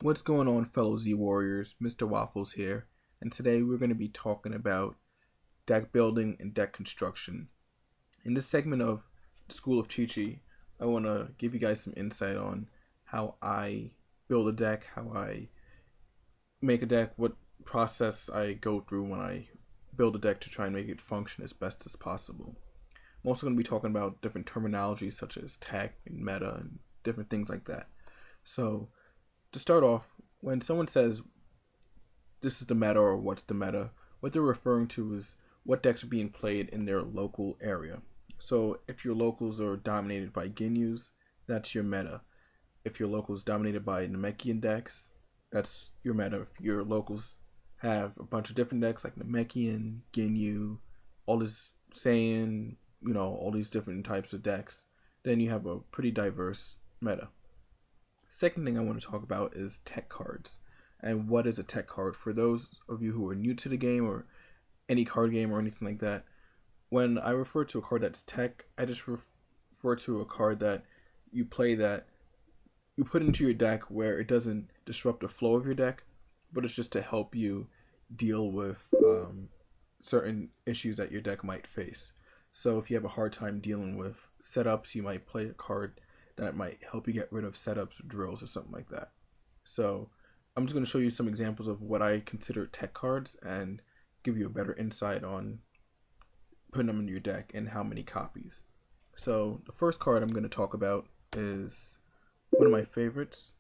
What's going on, fellow Z Warriors? Mr. Waffles here, and today we're going to be talking about deck building and deck construction. In this segment of School of Chi-Chi, I want to give you guys some insight on how I build a deck, how I make a deck, what process I go through when I build a deck to try and make it function as best as possible. I'm also going to be talking about different terminologies such as tech and meta and different things like that. So, to start off, when someone says this is the meta or what's the meta, what they're referring to is what decks are being played in their local area. So if your locals are dominated by Ginyus, that's your meta. If your locals dominated by Namekian decks, that's your meta. If your locals have a bunch of different decks like Namekian, Ginyu, all this Saiyan, all these different types of decks, then you have a pretty diverse meta. Second thing I want to talk about is tech cards. And what is a tech card? For those of you who are new to the game or any card game or anything like that, when I refer to a card that's tech, I just refer to a card that you play that you put into your deck where it doesn't disrupt the flow of your deck, but it's just to help you deal with certain issues that your deck might face. So if you have a hard time dealing with setups, you might play a card that might help you get rid of setups or drills or something like that. So I'm just going to show you some examples of what I consider tech cards and give you a better insight on putting them in your deck and how many copies. So the first card I'm going to talk about is one of my favorites.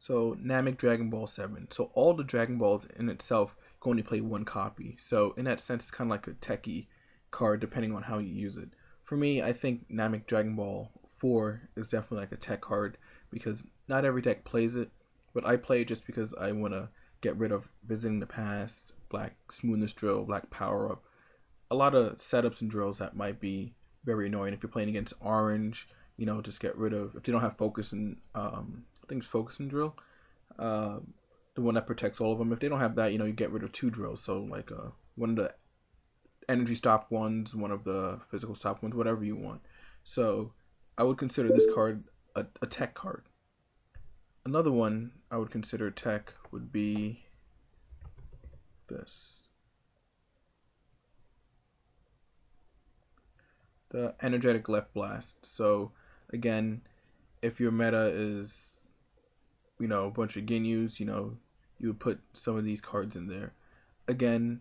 So Namek Dragon Ball 7. So all the Dragon Balls in itself can only play one copy. So in that sense, it's kind of like a techie card depending on how you use it. For me, I think Namek Dragon Ball 4 is definitely like a tech card because not every deck plays it, but I play it just because I want to get rid of Visiting the Past, Black Smoothness Drill, Black Power Up. A lot of setups and drills that might be very annoying if you're playing against Orange. Just get rid of if they don't have Focus and I think it's Focus and Drill, uh, the one that protects all of them. If they don't have that, you get rid of two drills. So like one of the energy stop ones, one of the physical stop ones, whatever you want. So I would consider this card a tech card. Another one I would consider tech would be this. The Energetic Left Blast. So again, if your meta is a bunch of Ginyus, you would put some of these cards in there. Again,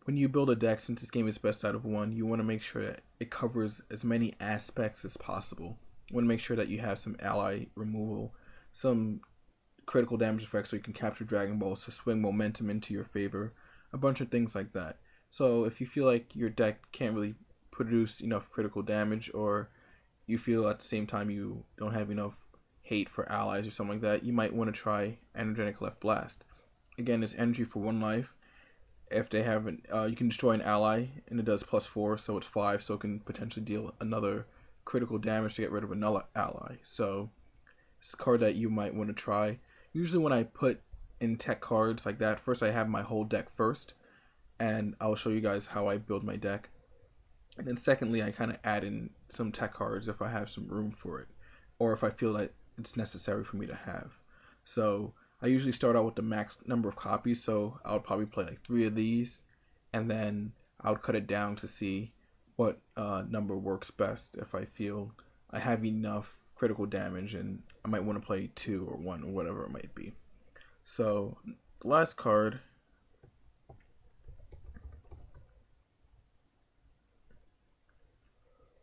when you build a deck, since this game is best out of one, you want to make sure that it covers as many aspects as possible. You want to make sure that you have some ally removal, some critical damage effects so you can capture Dragon Balls to swing momentum into your favor, a bunch of things like that. So if you feel like your deck can't really produce enough critical damage, or you feel at the same time you don't have enough hate for allies or something like that, you might want to try Energetic Left Blast. Again, it's energy for 1 life. If they have you can destroy an ally, and it does +4, so it's 5, so it can potentially deal another critical damage to get rid of another ally. So it's a card that you might want to try. Usually when I put in tech cards like that, first I have my whole deck first, and I'll show you guys how I build my deck. And then secondly, I kind of add in some tech cards if I have some room for it, or if I feel like it's necessary for me to have. So I usually start out with the max number of copies, so I would probably play like 3 of these, and then I would cut it down to see what number works best if I feel I have enough critical damage, and I might want to play 2 or 1 or whatever it might be. So the last card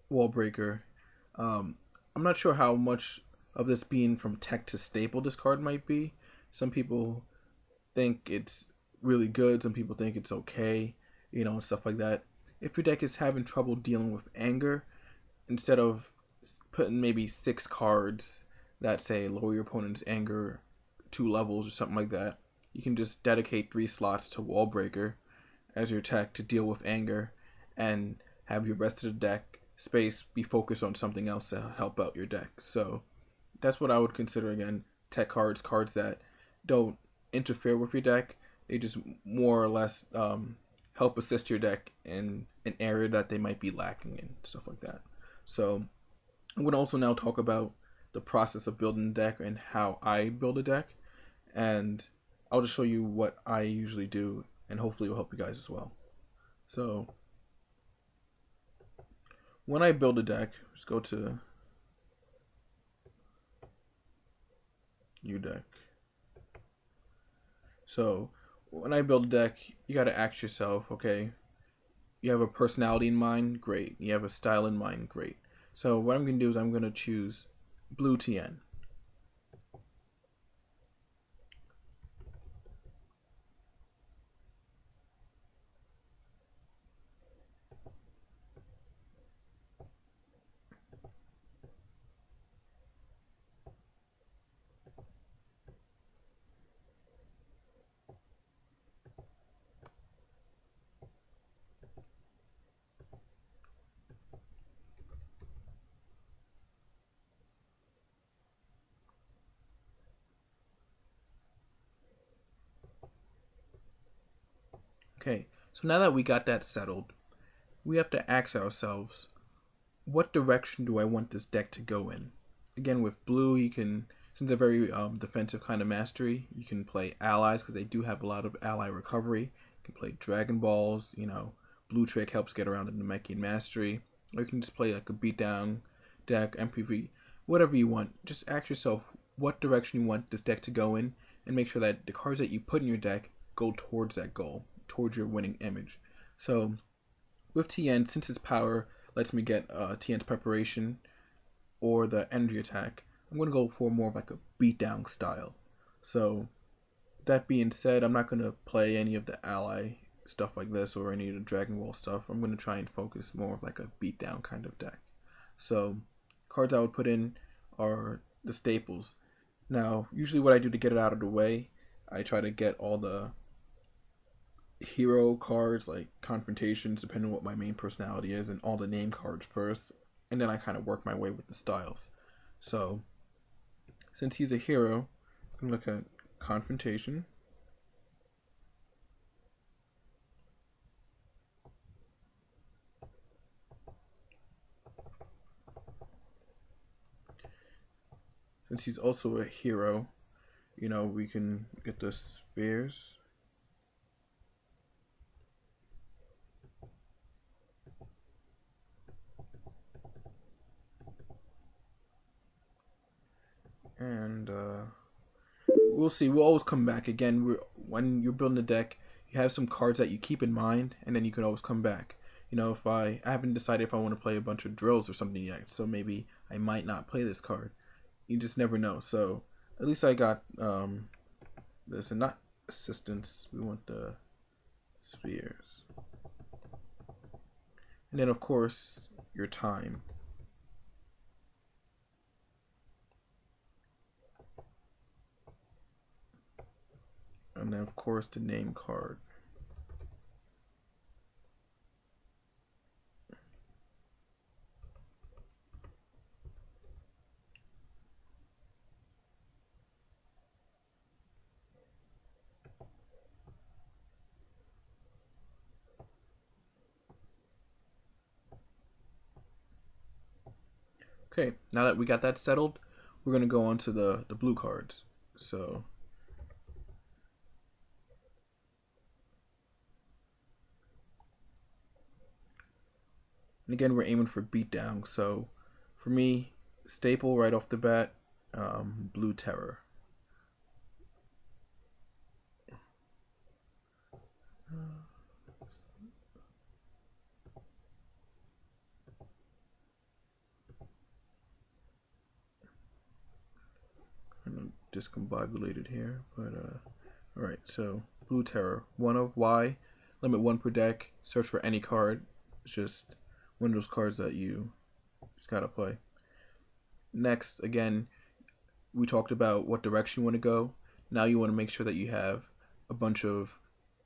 Wall Breaker. I'm not sure how much of this being from tech to staple this card might be. Some people think it's really good, some people think it's okay, and stuff like that. If your deck is having trouble dealing with anger, instead of putting maybe 6 cards that say lower your opponent's anger 2 levels or something like that, you can just dedicate 3 slots to Wall Breaker as your tech to deal with anger and have your rest of the deck space be focused on something else to help out your deck. So that's what I would consider, again, tech cards, cards that don't interfere with your deck. They just more or less help assist your deck in an area that they might be lacking in, stuff like that. So I'm going to also now talk about the process of building a deck and how I build a deck, and I'll just show you what I usually do, and hopefully it will help you guys as well. So when I build a deck, just go to New Deck. So when I build a deck, you got to ask yourself, okay, you have a personality in mind, great. You have a style in mind, great. So what I'm going to do is I'm going to choose blue TN. Okay, so now that we got that settled, we have to ask ourselves, what direction do I want this deck to go in? Again, with blue, you can, since they're very defensive kind of mastery, you can play allies because they do have a lot of ally recovery. You can play Dragon Balls, blue trick helps get around the Namekian mastery. Or you can just play like a beatdown deck, MPV, whatever you want. Just ask yourself what direction you want this deck to go in, and make sure that the cards that you put in your deck go towards that goal, towards your winning image. So with TN, since its power lets me get TN's preparation or the energy attack, I'm going to go for more of like a beatdown style. So that being said, I'm not going to play any of the ally stuff like this or any of the Dragon Ball stuff. I'm going to try and focus more of like a beatdown kind of deck. So cards I would put in are the staples. Now, usually what I do to get it out of the way, I try to get all the hero cards like confrontations, depending on what my main personality is, and all the name cards first, and then I kind of work my way with the styles. So since he's a hero, I'm going to look at confrontation. Since he's also a hero, we can get the spheres. And we'll see. We'll always come back. Again, when you're building a deck, you have some cards that you keep in mind, and then you can always come back. If I haven't decided if I want to play a bunch of drills or something yet, so maybe I might not play this card. You just never know. So at least I got this, and not assistance. We want the spheres, and then of course your time. And then of course the name card. Okay, now that we got that settled, we're going to go on to the blue cards. So and again, we're aiming for beatdown. So for me, staple right off the bat, blue terror. Kind of discombobulated here, but alright, so blue terror. One of Y, limit one per deck, search for any card. It's just one of those cards that you just gotta play. Next, again, we talked about what direction you want to go. Now you want to make sure that you have a bunch of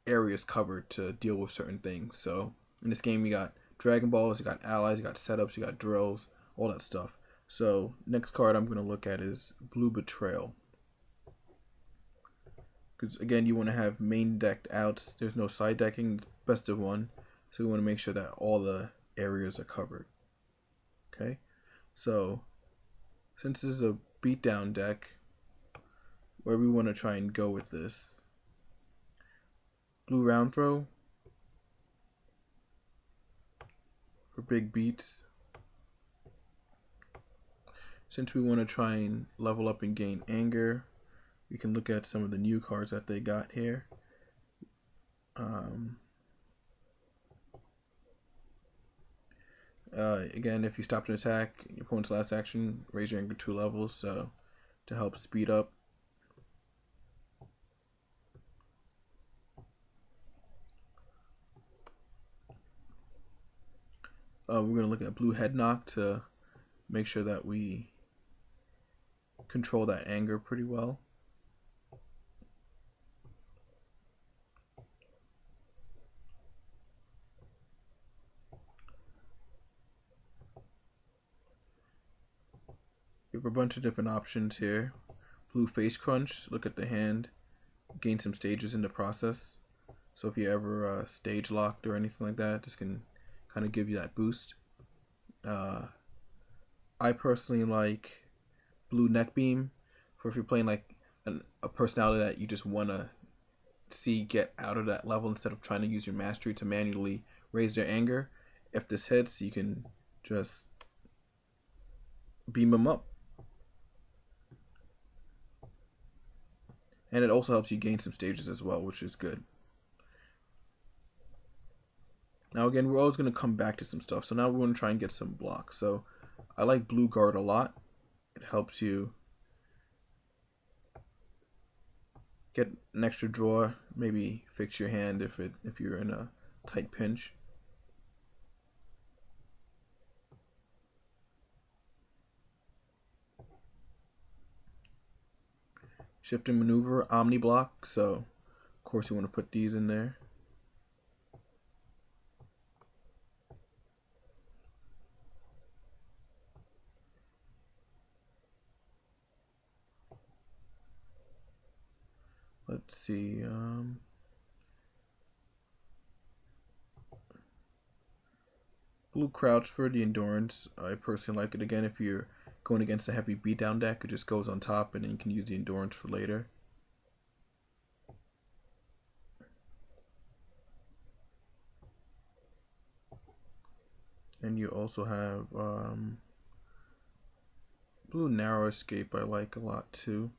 areas covered to deal with certain things. So in this game, you got Dragon Balls, you got allies, you got setups, you got drills, all that stuff. So next card I'm going to look at is Blue Betrayal. because again, you want to have main decked outs. There's no side decking, best of one, so we want to make sure that all the areas are covered. Okay, so since this is a beatdown deck, where we want to try and go with this, blue round throw for big beats. Since we want to try and level up and gain anger, we can look at some of the new cards that they got here. Again, if you stopped an attack, your opponent's last action, raise your anger 2 levels, so to help speed up. We're going to look at blue head knock to make sure that we control that anger pretty well. We have a bunch of different options here. Blue face crunch, look at the hand, gain some stages in the process. So if you ever stage locked or anything like that, this can kind of give you that boost. I personally like blue neck beam for if you're playing like a personality that you just want to see get out of that level instead of trying to use your mastery to manually raise their anger. If this hits, you can just beam them up. And it also helps you gain some stages as well, which is good. Now again, we're always going to come back to some stuff. So now we're going to try and get some blocks. So I like blue guard a lot. It helps you get an extra draw, maybe fix your hand if you're in a tight pinch. Shift and maneuver, omni block, so of course you want to put these in there. Let's see. Blue crouch for the endurance. I personally like it. Again, if you're going against a heavy beatdown deck, it just goes on top, and then you can use the endurance for later. And you also have blue narrow escape. I like a lot too.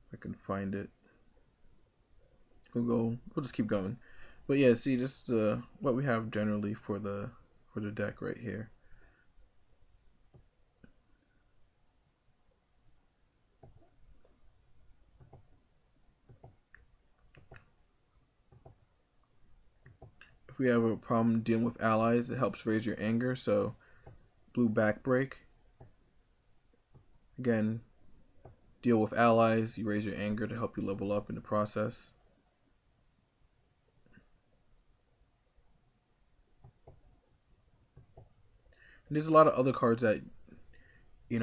If I can find it. We'll just keep going. But yeah, see, just what we have generally for the deck right here. If we have a problem dealing with allies, it helps raise your anger. So blue back break. Again, deal with allies. You raise your anger to help you level up in the process. And there's a lot of other cards that you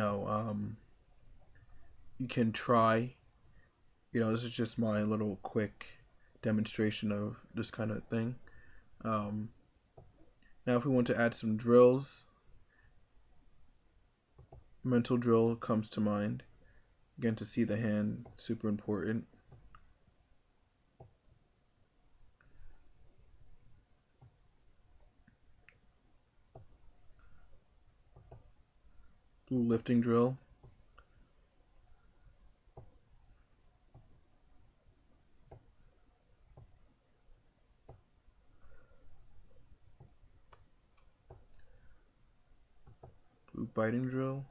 can try. This is just my little quick demonstration of this kind of thing. Now if we want to add some drills, mental drill comes to mind. Again, to see the hand, super important. Blue lifting drill. Blue biting drill.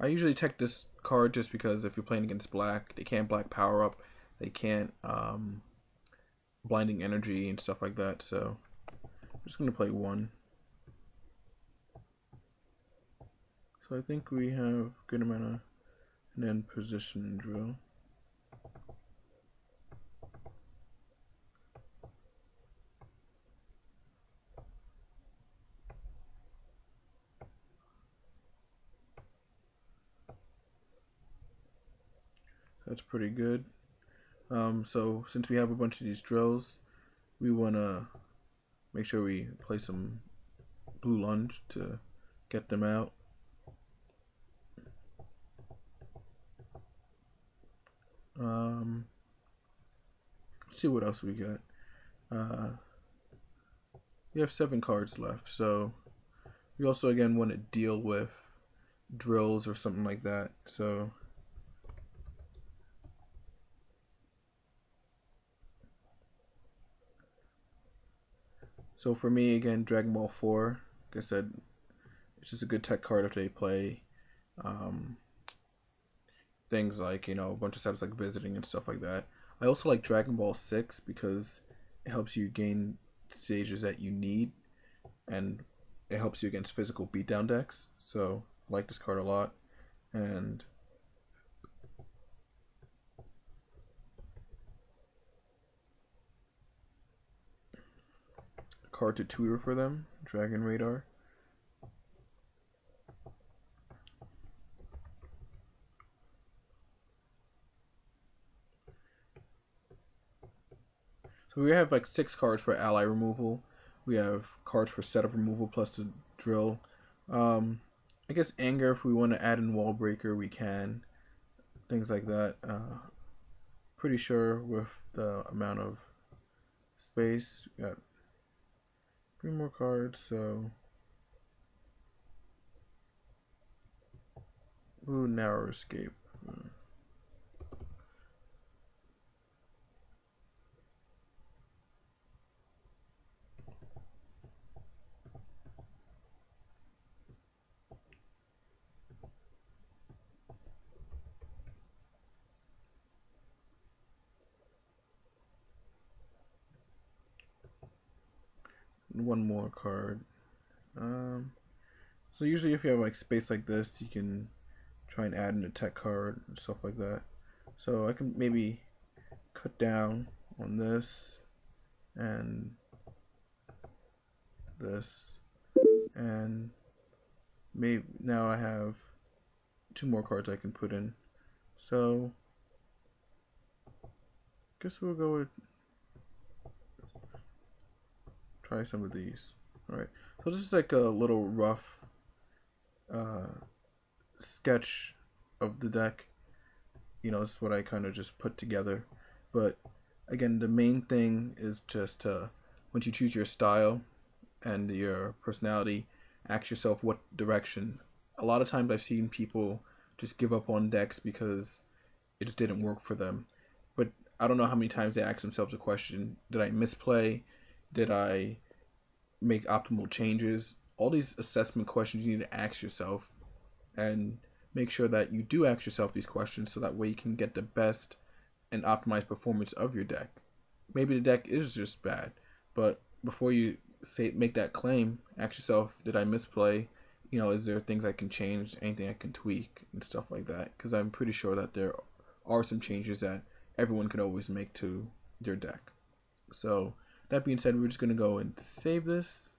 I usually check this card just because if you're playing against black, they can't black power up, they can't blinding energy and stuff like that, so I'm just going to play one. So I think we have a good amount of and then position drill. That's pretty good. So since we have a bunch of these drills, we want to make sure we play some blue lunge to get them out. Let's see what else we got. We have 7 cards left, so we also again want to deal with drills or something like that. So for me, again, Dragon Ball 4, like I said, it's just a good tech card if they play um, things like, a bunch of steps like visiting and stuff like that. I also like Dragon Ball 6 because it helps you gain stages that you need, and it helps you against physical beatdown decks. So I like this card a lot. And a card to tutor for them, Dragon Radar. So we have like 6 cards for ally removal. We have cards for setup removal plus the drill. I guess anger, if we want to add in wall breaker, we can. Things like that. Pretty sure with the amount of space, we got 3 more cards. So, ooh, narrow escape. One more card. So usually if you have like space like this, you can try and add in a tech card and stuff like that. So I can maybe cut down on this and this, and maybe now I have 2 more cards I can put in. So guess we'll go with try some of these. Alright, so this is like a little rough sketch of the deck. This is what I kind of just put together. But again, the main thing is just once you choose your style and your personality, ask yourself what direction. A lot of times I've seen people just give up on decks because it just didn't work for them. But I don't know how many times they ask themselves the question, did I misplay? Did I make optimal changes? All these assessment questions you need to ask yourself, and make sure that you do ask yourself these questions so that way you can get the best and optimized performance of your deck. Maybe the deck is just bad, but before you make that claim, ask yourself, did I misplay? Is there things I can change, anything I can tweak and stuff like that? Because I'm pretty sure that there are some changes that everyone could always make to their deck. So that being said, we're just going to go and save this.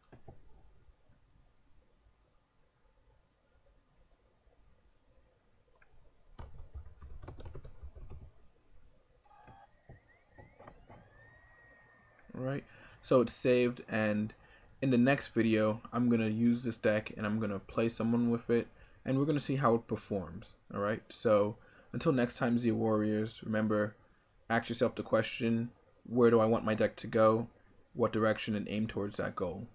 Alright, so it's saved, and in the next video I'm going to use this deck and I'm going to play someone with it, and we're going to see how it performs. Alright, so until next time, Z Warriors, remember, ask yourself the question, where do I want my deck to go, what direction, and aim towards that goal.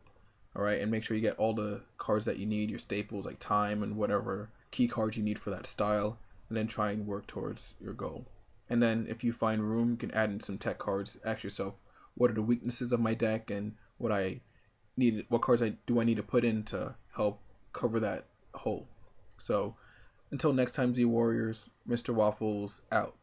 Alright, and make sure you get all the cards that you need, your staples like time and whatever key cards you need for that style, and then try and work towards your goal. And then if you find room, you can add in some tech cards. Ask yourself, what are the weaknesses of my deck, and what cards do I need to put in to help cover that hole. So until next time, Z Warriors, Mr. Waffles out.